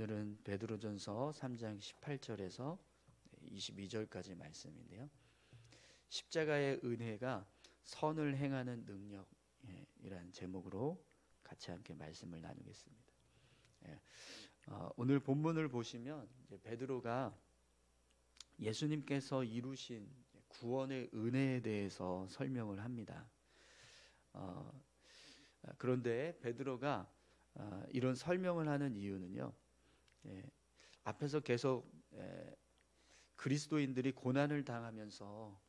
오늘은 베드로전서 3장 18절에서 22절까지 말씀인데요. 십자가의 은혜가 선을 행하는 능력이라는 제목으로 같이 함께 말씀을 나누겠습니다. 오늘 본문을 보시면 이제 베드로가 예수님께서 이루신 구원의 은혜에 대해서 설명을 합니다. 그런데 베드로가 이런 설명을 하는 이유는요, 앞에서 계속 그리스도인들이 고난을 당하면서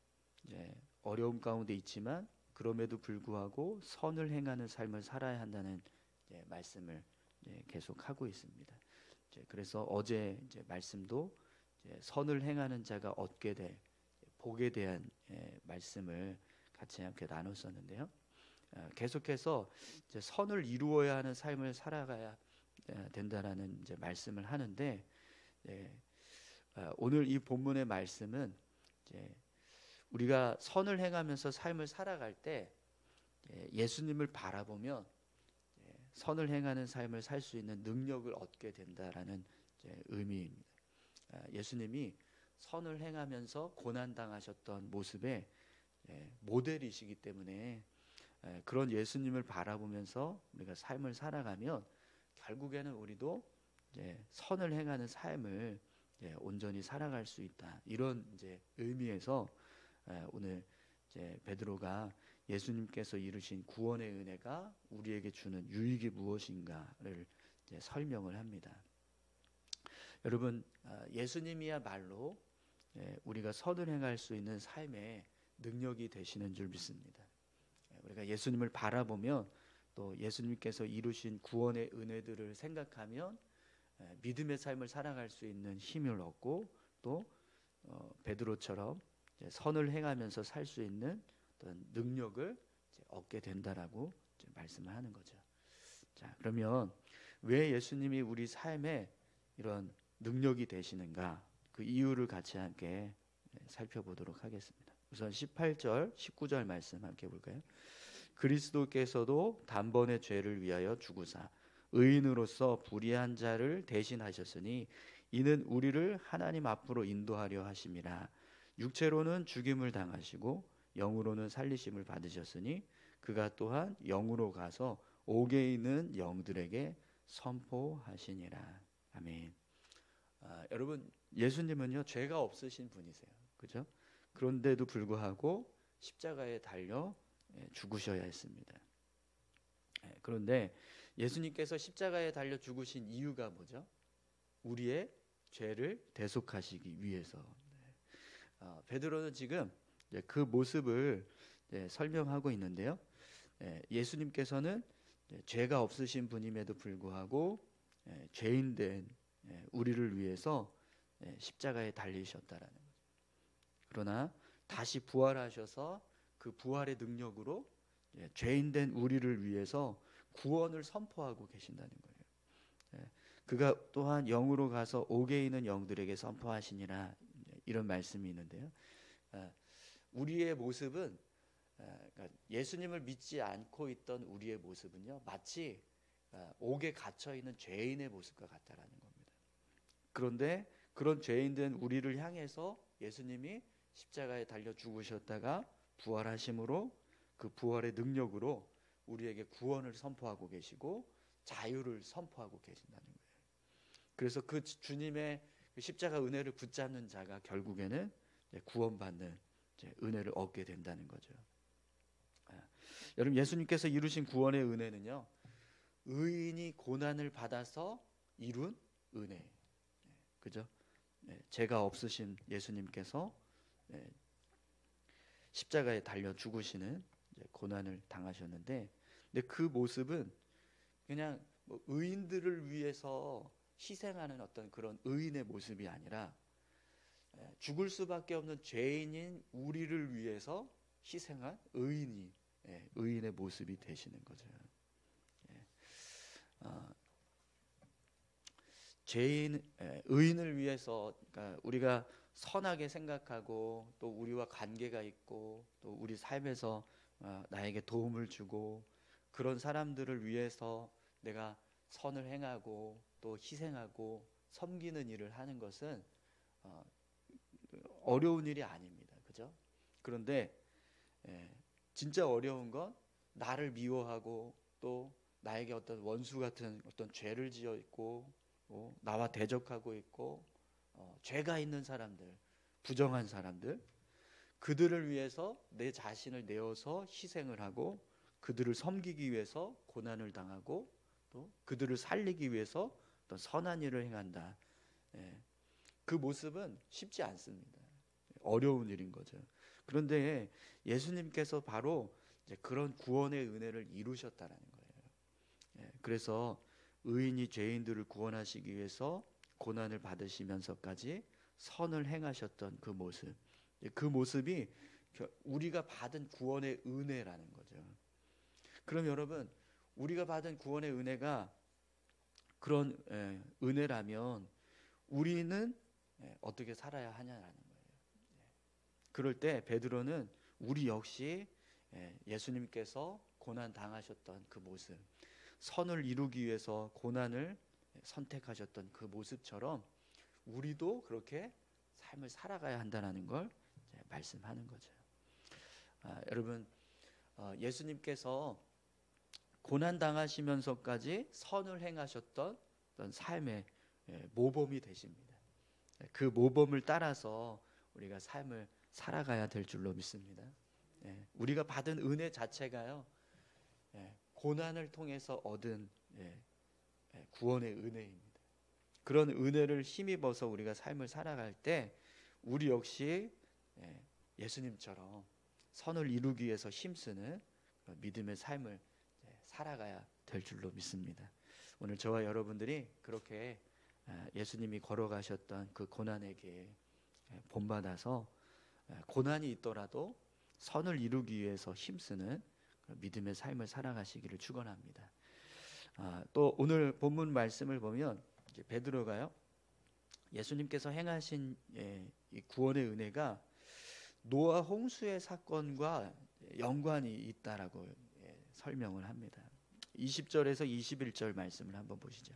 어려움 가운데 있지만 그럼에도 불구하고 선을 행하는 삶을 살아야 한다는 말씀을 계속 하고 있습니다. 그래서 어제 말씀도 선을 행하는 자가 얻게 될 복에 대한 말씀을 같이 함께 나눴었는데요. 계속해서 선을 이루어야 하는 삶을 살아가야 된다라는 말씀을 하는데, 오늘 이 본문의 말씀은 우리가 선을 행하면서 삶을 살아갈 때 예수님을 바라보면 선을 행하는 삶을 살 수 있는 능력을 얻게 된다라는 의미입니다. 예수님이 선을 행하면서 고난당하셨던 모습의 모델이시기 때문에 그런 예수님을 바라보면서 우리가 삶을 살아가면 결국에는 우리도 선을 행하는 삶을 온전히 살아갈 수 있다. 이런 의미에서 오늘 베드로가 예수님께서 이루신 구원의 은혜가 우리에게 주는 유익이 무엇인가를 설명을 합니다. 여러분, 예수님이야말로 우리가 선을 행할 수 있는 삶의 능력이 되시는 줄 믿습니다. 우리가 예수님을 바라보면 또 예수님께서 이루신 구원의 은혜들을 생각하면 믿음의 삶을 살아갈 수 있는 힘을 얻고 또 베드로처럼 선을 행하면서 살 수 있는 어떤 능력을 얻게 된다라고 말씀을 하는 거죠. 자, 그러면 왜 예수님이 우리 삶에 이런 능력이 되시는가, 그 이유를 같이 함께 살펴보도록 하겠습니다. 우선 18절, 19절 말씀 함께 볼까요? 그리스도께서도 단번에 죄를 위하여 죽으사 의인으로서 불의한 자를 대신하셨으니 이는 우리를 하나님 앞으로 인도하려 하심이라. 육체로는 죽임을 당하시고 영으로는 살리심을 받으셨으니 그가 또한 영으로 가서 옥에 있는 영들에게 선포하시니라. 아멘. 여러분, 예수님은요 죄가 없으신 분이세요, 그죠? 그런데도 불구하고 십자가에 달려 죽으셔야 했습니다. 그런데 예수님께서 십자가에 달려 죽으신 이유가 뭐죠? 우리의 죄를 대속하시기 위해서. 베드로는 지금 그 모습을 설명하고 있는데요. 예수님께서는 죄가 없으신 분임에도 불구하고 죄인된 우리를 위해서 십자가에 달리셨다라는 거죠. 그러나 다시 부활하셔서 그 부활의 능력으로 죄인된 우리를 위해서 구원을 선포하고 계신다는 거예요. 그가 또한 영으로 가서 옥에 있는 영들에게 선포하시니라, 이런 말씀이 있는데요. 우리의 모습은, 그러니까 예수님을 믿지 않고 있던 우리의 모습은요, 마치 옥에 갇혀 있는 죄인의 모습과 같다라는 겁니다. 그런데 그런 죄인된 우리를 향해서 예수님이 십자가에 달려 죽으셨다가 부활하심으로 그 부활의 능력으로 우리에게 구원을 선포하고 계시고 자유를 선포하고 계신다는 거예요. 그래서 그 주님의 십자가 은혜를 붙잡는 자가 결국에는 구원받는 은혜를 얻게 된다는 거죠. 여러분, 예수님께서 이루신 구원의 은혜는요, 의인이 고난을 받아서 이룬 은혜, 그죠? 죄가 없으신 예수님께서 십자가에 달려 죽으시는 고난을 당하셨는데, 근데 그 모습은 그냥 의인들을 위해서 희생하는 어떤 그런 의인의 모습이 아니라 죽을 수밖에 없는 죄인인 우리를 위해서 희생한 의인의 모습이 되시는 거죠. 의인을 위해서, 그러니까 우리가 선하게 생각하고 또 우리와 관계가 있고 또 우리 삶에서 나에게 도움을 주고 그런 사람들을 위해서 내가 선을 행하고 또 희생하고 섬기는 일을 하는 것은 어려운 일이 아닙니다. 그죠? 그런데 진짜 어려운 건 나를 미워하고 또 나에게 어떤 원수 같은 어떤 죄를 지어 있고 나와 대적하고 있고 죄가 있는 사람들, 부정한 사람들, 그들을 위해서 내 자신을 내어서 희생을 하고 그들을 섬기기 위해서 고난을 당하고 또 그들을 살리기 위해서 어떤 선한 일을 행한다. 그 모습은 쉽지 않습니다. 어려운 일인 거죠. 그런데 예수님께서 바로 이제 그런 구원의 은혜를 이루셨다라는 거예요. 그래서 의인이 죄인들을 구원하시기 위해서 고난을 받으시면서까지 선을 행하셨던 그 모습, 그 모습이 우리가 받은 구원의 은혜라는 거죠. 그럼 여러분, 우리가 받은 구원의 은혜가 그런 은혜라면 우리는 어떻게 살아야 하냐라는 거예요. 그럴 때 베드로는 우리 역시 예수님께서 고난 당하셨던 그 모습, 선을 이루기 위해서 고난을 선택하셨던 그 모습처럼 우리도 그렇게 삶을 살아가야 한다는 걸 말씀하는 거죠. 여러분, 예수님께서 고난 당하시면서까지 선을 행하셨던 어떤 삶의 모범이 되십니다. 그 모범을 따라서 우리가 삶을 살아가야 될 줄로 믿습니다. 우리가 받은 은혜 자체가요, 고난을 통해서 얻은 구원의 은혜입니다. 그런 은혜를 힘입어서 우리가 삶을 살아갈 때 우리 역시 예수님처럼 선을 이루기 위해서 힘쓰는 믿음의 삶을 살아가야 될 줄로 믿습니다. 오늘 저와 여러분들이 그렇게 예수님이 걸어가셨던 그 고난의 길 본받아서 고난이 있더라도 선을 이루기 위해서 힘쓰는 믿음의 삶을 살아가시기를 축원합니다. 또 오늘 본문 말씀을 보면 이제 베드로가요, 예수님께서 행하신 이 구원의 은혜가 노아 홍수의 사건과 연관이 있다라고 설명을 합니다. 20절에서 21절 말씀을 한번 보시죠.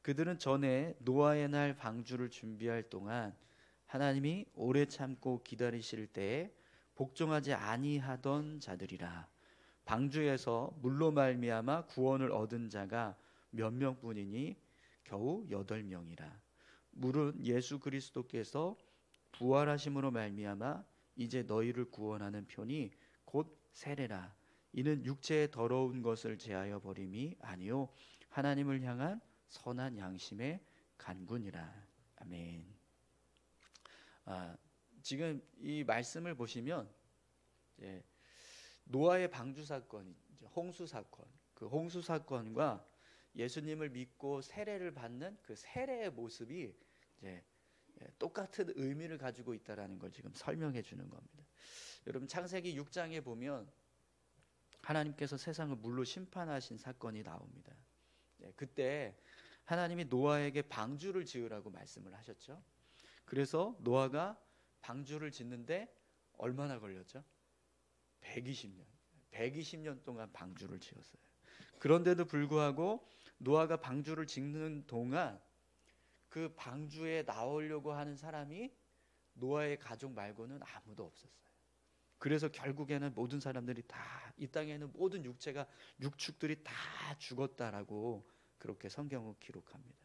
그들은 전에 노아의 날 방주를 준비할 동안 하나님이 오래 참고 기다리실 때에 복종하지 아니하던 자들이라. 방주에서 물로 말미암아 구원을 얻은 자가 몇 명뿐이니 겨우 8명이라. 물은 예수 그리스도께서 부활하심으로 말미암아 이제 너희를 구원하는 편이 곧 세례라. 이는 육체의 더러운 것을 제하여 버림이 아니요 하나님을 향한 선한 양심의 간군이라. 아멘. 지금 이 말씀을 보시면 이제 노아의 방주 사건, 이제 홍수 사건, 그 홍수 사건과 예수님을 믿고 세례를 받는 그 세례의 모습이 이제 똑같은 의미를 가지고 있다라는 걸 지금 설명해 주는 겁니다. 여러분, 창세기 6장에 보면 하나님께서 세상을 물로 심판하신 사건이 나옵니다. 그때 하나님이 노아에게 방주를 지으라고 말씀을 하셨죠. 그래서 노아가 방주를 짓는데 얼마나 걸렸죠? 120년 동안 방주를 지었어요. 그런데도 불구하고 노아가 방주를 짓는 동안 그 방주에 나오려고 하는 사람이 노아의 가족 말고는 아무도 없었어요. 그래서 결국에는 모든 사람들이 다, 이 땅에는 모든 육축들이 다 죽었다라고 그렇게 성경은 기록합니다.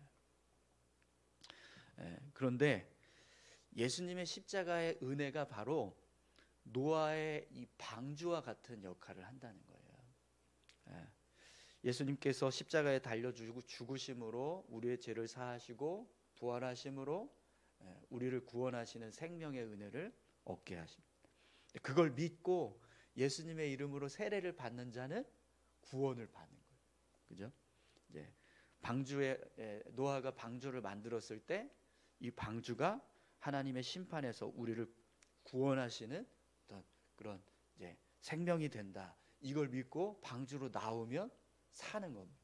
그런데 예수님의 십자가의 은혜가 바로 노아의 이 방주와 같은 역할을 한다는 거예요. 예수님께서 십자가에 달려 죽으심으로 우리의 죄를 사하시고 부활하심으로 우리를 구원하시는 생명의 은혜를 얻게 하십니다. 그걸 믿고 예수님의 이름으로 세례를 받는 자는 구원을 받는 거예요. 그죠? 이제 방주에 노아가 방주를 만들었을 때 이 방주가 하나님의 심판에서 우리를 구원하시는 어떤 그런 이제 생명이 된다. 이걸 믿고 방주로 나오면 사는 겁니다.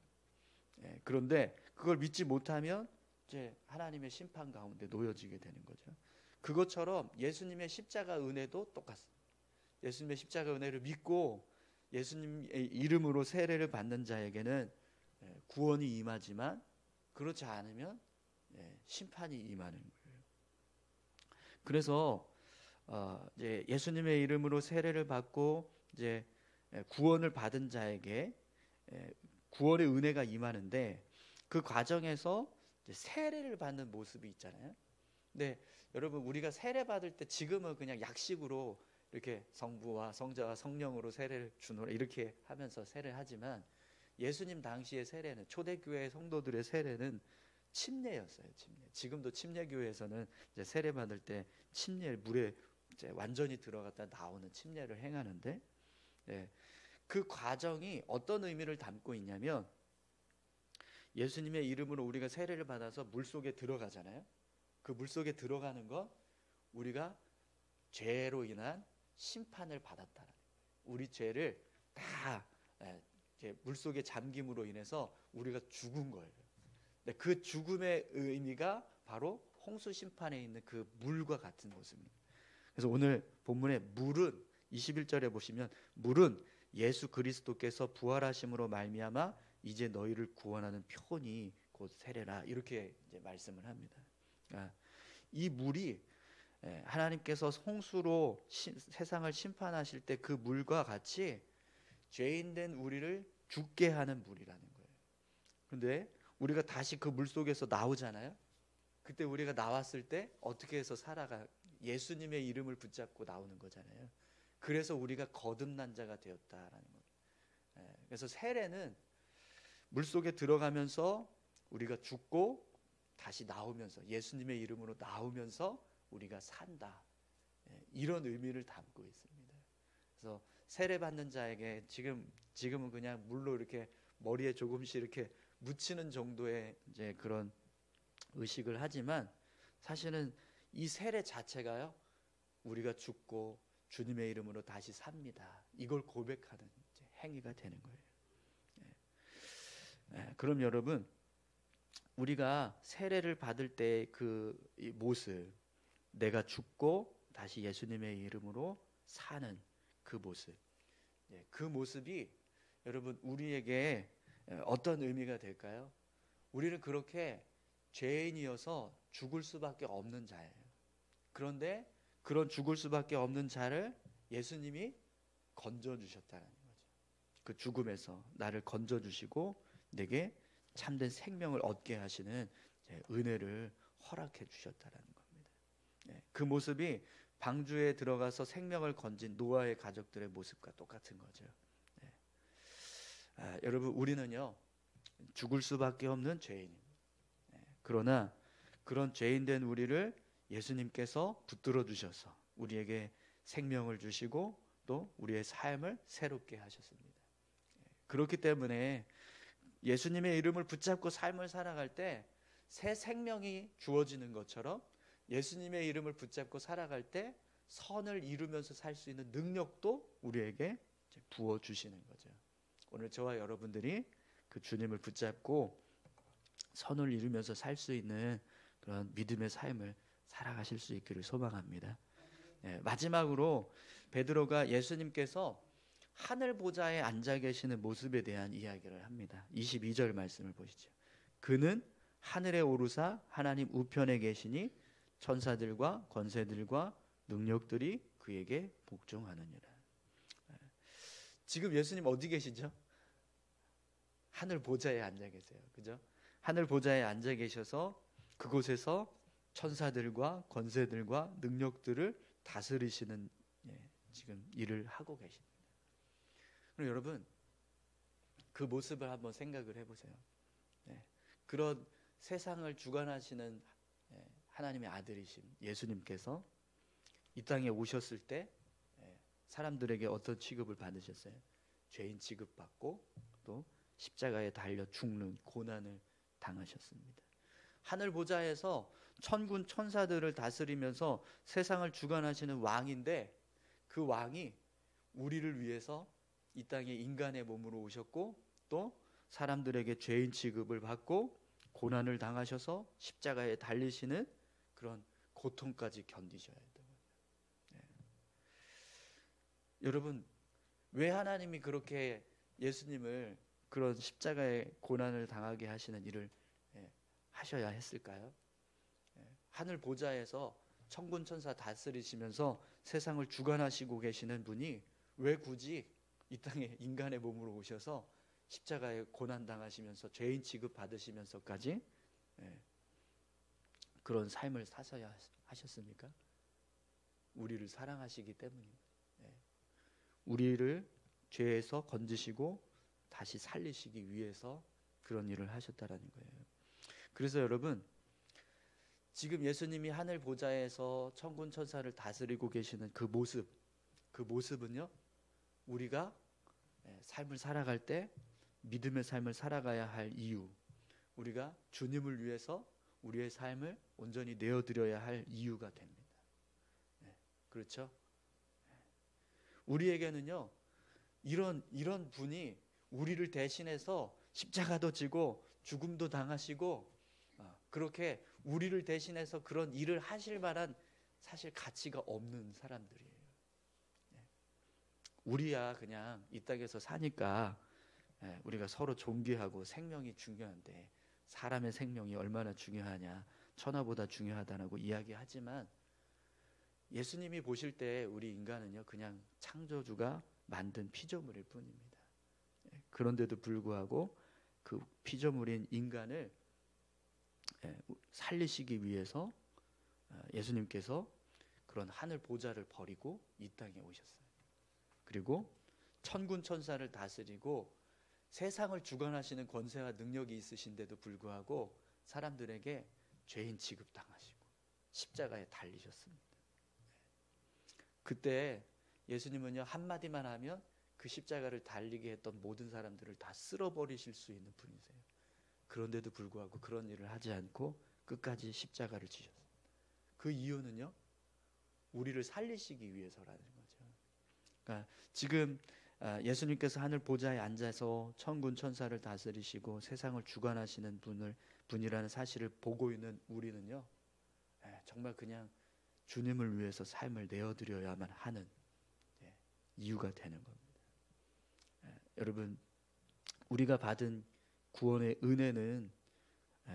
그런데 그걸 믿지 못하면 이제 하나님의 심판 가운데 놓여지게 되는 거죠. 그것처럼 예수님의 십자가 은혜도 똑같습니다. 예수님의 십자가 은혜를 믿고 예수님의 이름으로 세례를 받는 자에게는 구원이 임하지만 그렇지 않으면 심판이 임하는 거예요. 그래서 이제 예수님의 이름으로 세례를 받고 이제 구원을 받은 자에게 구원의 은혜가 임하는데, 그 과정에서 이제 세례를 받는 모습이 있잖아요. 근데 여러분, 우리가 세례 받을 때 지금은 그냥 약식으로 이렇게 성부와 성자와 성령으로 세례를 주노라 이렇게 하면서 세례를 하지만, 예수님 당시의 세례는, 초대교회 성도들의 세례는 침례였어요. 침례. 지금도 침례교회에서는 이제 세례 받을 때 침례, 물에 이제 완전히 들어갔다 나오는 침례를 행하는데, 그 과정이 어떤 의미를 담고 있냐면, 예수님의 이름으로 우리가 세례를 받아서 물 속에 들어가잖아요. 그 물 속에 들어가는 건 우리가 죄로 인한 심판을 받았다는 거예요. 우리 죄를 다 물 속에 잠김으로 인해서 우리가 죽은 거예요. 그 죽음의 의미가 바로 홍수 심판에 있는 그 물과 같은 모습입니다. 그래서 오늘 본문의 물은 21절에 보시면, 물은 예수 그리스도께서 부활하심으로 말미암아 이제 너희를 구원하는 표니 곧 세례라, 이렇게 이제 말씀을 합니다. 이 물이 하나님께서 홍수로 세상을 심판하실 때 그 물과 같이 죄인된 우리를 죽게 하는 물이라는 거예요. 그런데 우리가 다시 그 물 속에서 나오잖아요. 그때 우리가 나왔을 때 어떻게 해서 살아가? 예수님의 이름을 붙잡고 나오는 거잖아요. 그래서 우리가 거듭난 자가 되었다라는 거예요. 그래서 세례는 물 속에 들어가면서 우리가 죽고 다시 나오면서, 예수님의 이름으로 나오면서 우리가 산다, 이런 의미를 담고 있습니다. 그래서 세례 받는 자에게 지금은 그냥 물로 이렇게 머리에 조금씩 이렇게 묻히는 정도의 이제 그런 의식을 하지만, 사실은 이 세례 자체가요, 우리가 죽고 주님의 이름으로 다시 삽니다, 이걸 고백하는 이제 행위가 되는 거예요. 그럼 여러분, 우리가 세례를 받을 때 그 모습, 내가 죽고 다시 예수님의 이름으로 사는 그 모습, 그 모습이 여러분 우리에게 어떤 의미가 될까요? 우리는 그렇게 죄인이어서 죽을 수밖에 없는 자예요. 그런데 그런 죽을 수밖에 없는 자를 예수님이 건져주셨다는 거죠. 그 죽음에서 나를 건져주시고 내게 참된 생명을 얻게 하시는 은혜를 허락해 주셨다는 겁니다. 그 모습이 방주에 들어가서 생명을 건진 노아의 가족들의 모습과 똑같은 거죠. 여러분, 우리는요 죽을 수밖에 없는 죄인입니다. 그러나 그런 죄인된 우리를 예수님께서 붙들어 주셔서 우리에게 생명을 주시고 또 우리의 삶을 새롭게 하셨습니다. 그렇기 때문에 예수님의 이름을 붙잡고 삶을 살아갈 때 새 생명이 주어지는 것처럼, 예수님의 이름을 붙잡고 살아갈 때 선을 이루면서 살 수 있는 능력도 우리에게 부어주시는 거죠. 오늘 저와 여러분들이 그 주님을 붙잡고 선을 이루면서 살 수 있는 그런 믿음의 삶을 살아가실 수 있기를 소망합니다. 마지막으로 베드로가 예수님께서 하늘 보좌에 앉아 계시는 모습에 대한 이야기를 합니다. 22절 말씀을 보시죠. 그는 하늘에 오르사 하나님 우편에 계시니 천사들과 권세들과 능력들이 그에게 복종하느니라. 지금 예수님 어디 계시죠? 하늘 보좌에 앉아 계세요. 그죠? 하늘 보좌에 앉아 계셔서 그곳에서 천사들과 권세들과 능력들을 다스리시는 지금 일을 하고 계십니다. 그럼 여러분, 그 모습을 한번 생각을 해보세요. 그런 세상을 주관하시는 하나님의 아들이신 예수님께서 이 땅에 오셨을 때 사람들에게 어떤 취급을 받으셨어요? 죄인 취급받고 또 십자가에 달려 죽는 고난을 당하셨습니다. 하늘 보좌에서 천군 천사들을 다스리면서 세상을 주관하시는 왕인데, 그 왕이 우리를 위해서 이 땅에 인간의 몸으로 오셨고 또 사람들에게 죄인 취급을 받고 고난을 당하셔서 십자가에 달리시는 그런 고통까지 견디셔야 돼요. 여러분, 왜 하나님이 그렇게 예수님을 그런 십자가의 고난을 당하게 하시는 일을 하셔야 했을까요? 하늘 보좌에서 천군 천사 다스리시면서 세상을 주관하시고 계시는 분이 왜 굳이 이 땅에 인간의 몸으로 오셔서 십자가에 고난 당하시면서 죄인 취급 받으시면서까지 그런 삶을 사셔야 하셨습니까? 우리를 사랑하시기 때문입니다. 우리를 죄에서 건지시고 다시 살리시기 위해서 그런 일을 하셨다라는 거예요. 그래서 여러분, 지금 예수님이 하늘 보좌에서 천군 천사를 다스리고 계시는 그 모습은요, 우리가 삶을 살아갈 때 믿음의 삶을 살아가야 할 이유, 우리가 주님을 위해서 우리의 삶을 온전히 내어드려야 할 이유가 됩니다. 그렇죠? 우리에게는요, 이런 분이 우리를 대신해서 십자가도 지고 죽음도 당하시고 그렇게 우리를 대신해서 그런 일을 하실 만한 사실 가치가 없는 사람들이에요. 우리야 그냥 이 땅에서 사니까 우리가 서로 존귀하고 생명이 중요한데, 사람의 생명이 얼마나 중요하냐, 천하보다 중요하다라고 이야기하지만 예수님이 보실 때 우리 인간은요, 그냥 창조주가 만든 피조물일 뿐입니다. 그런데도 불구하고 그 피조물인 인간을 살리시기 위해서 예수님께서 그런 하늘 보좌를 버리고 이 땅에 오셨어요. 그리고 천군 천사를 다스리고 세상을 주관하시는 권세와 능력이 있으신데도 불구하고 사람들에게 죄인 취급당하시고 십자가에 달리셨습니다. 그때 예수님은요, 한마디만 하면 그 십자가를 달리게 했던 모든 사람들을 다 쓸어버리실 수 있는 분이세요. 그런데도 불구하고 그런 일을 하지 않고 끝까지 십자가를 지셨어요. 그 이유는요, 우리를 살리시기 위해서라는 거죠. 그러니까 지금 예수님께서 하늘 보좌에 앉아서 천군 천사를 다스리시고 세상을 주관하시는 분이라는 사실을 보고 있는 우리는요, 정말 그냥 주님을 위해서 삶을 내어드려야만 하는 이유가 되는 겁니다. 여러분, 우리가 받은 구원의 은혜는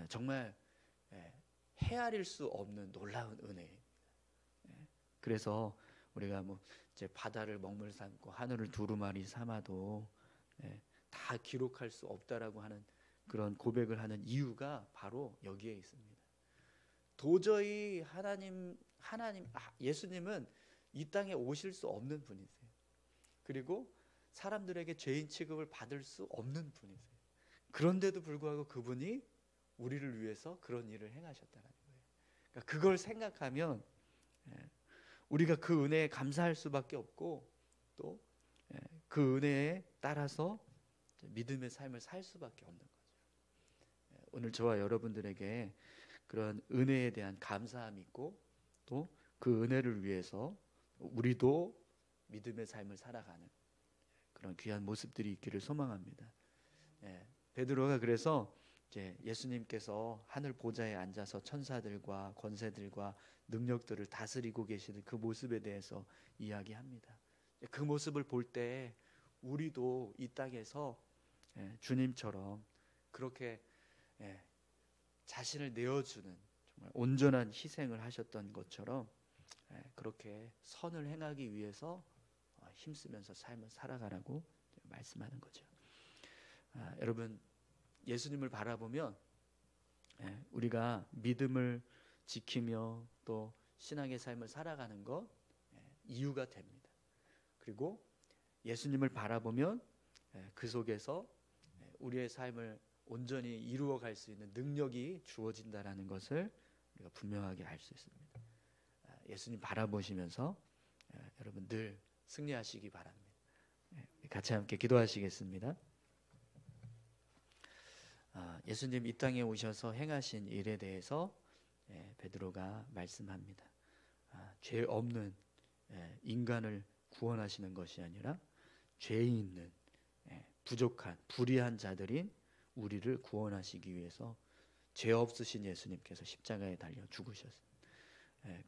정말 헤아릴 수 없는 놀라운 은혜입니다. 그래서 우리가 뭐 이제 바다를 먹물 삼고 하늘을 두루마리 삼아도 다 기록할 수 없다라고 하는 그런 고백을 하는 이유가 바로 여기에 있습니다. 도저히 예수님은 이 땅에 오실 수 없는 분이세요. 그리고 사람들에게 죄인 취급을 받을 수 없는 분이세요. 그런데도 불구하고 그분이 우리를 위해서 그런 일을 행하셨다는 거예요. 그러니까 그걸 생각하면 우리가 그 은혜에 감사할 수밖에 없고, 또 그 은혜에 따라서 믿음의 삶을 살 수밖에 없는 거죠. 오늘 저와 여러분들에게 그런 은혜에 대한 감사함이 있고, 또 그 은혜를 위해서 우리도 믿음의 삶을 살아가는 그런 귀한 모습들이 있기를 소망합니다. 베드로가 그래서 이제 예수님께서 하늘 보좌에 앉아서 천사들과 권세들과 능력들을 다스리고 계시는 그 모습에 대해서 이야기합니다. 그 모습을 볼 때 우리도 이 땅에서 주님처럼 그렇게 자신을 내어주는 정말 온전한 희생을 하셨던 것처럼 그렇게 선을 행하기 위해서 힘쓰면서 삶을 살아가라고 말씀하는 거죠. 여러분, 예수님을 바라보면 우리가 믿음을 지키며 또 신앙의 삶을 살아가는 것 이유가 됩니다. 그리고 예수님을 바라보면 그 속에서 우리의 삶을 온전히 이루어갈 수 있는 능력이 주어진다라는 것을 우리가 분명하게 알 수 있습니다. 예수님 바라보시면서 여러분 늘 승리하시기 바랍니다. 같이 함께 기도하시겠습니다. 예수님 이 땅에 오셔서 행하신 일에 대해서 베드로가 말씀합니다. 죄 없는 인간을 구원하시는 것이 아니라 죄 있는 부족한 불의한 자들인 우리를 구원하시기 위해서 죄 없으신 예수님께서 십자가에 달려 죽으셨습니다.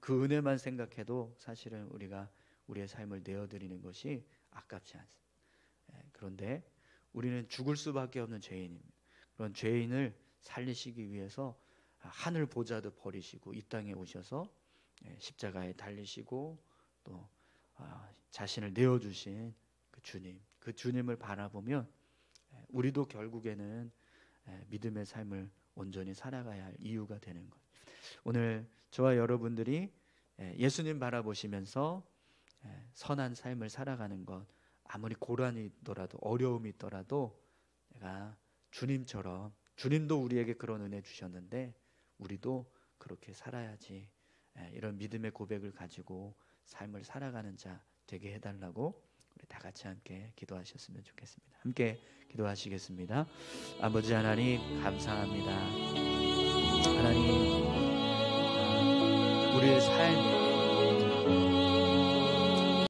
그 은혜만 생각해도 사실은 우리가 우리의 삶을 내어드리는 것이 아깝지 않습니다. 그런데 우리는 죽을 수밖에 없는 죄인입니다. 그런 죄인을 살리시기 위해서 하늘 보좌도 버리시고 이 땅에 오셔서 십자가에 달리시고 또 자신을 내어주신 그 주님을 바라보면 우리도 결국에는 믿음의 삶을 온전히 살아가야 할 이유가 되는 것. 오늘 저와 여러분들이 예수님 바라보시면서 선한 삶을 살아가는 것, 아무리 고난이 있더라도 어려움이 있더라도 내가 주님처럼, 주님도 우리에게 그런 은혜 주셨는데 우리도 그렇게 살아야지, 이런 믿음의 고백을 가지고 삶을 살아가는 자 되게 해달라고 우리 다 같이 함께 기도하셨으면 좋겠습니다. 함께 기도하시겠습니다. 아버지 하나님, 감사합니다. 하나님, 우리의 삶에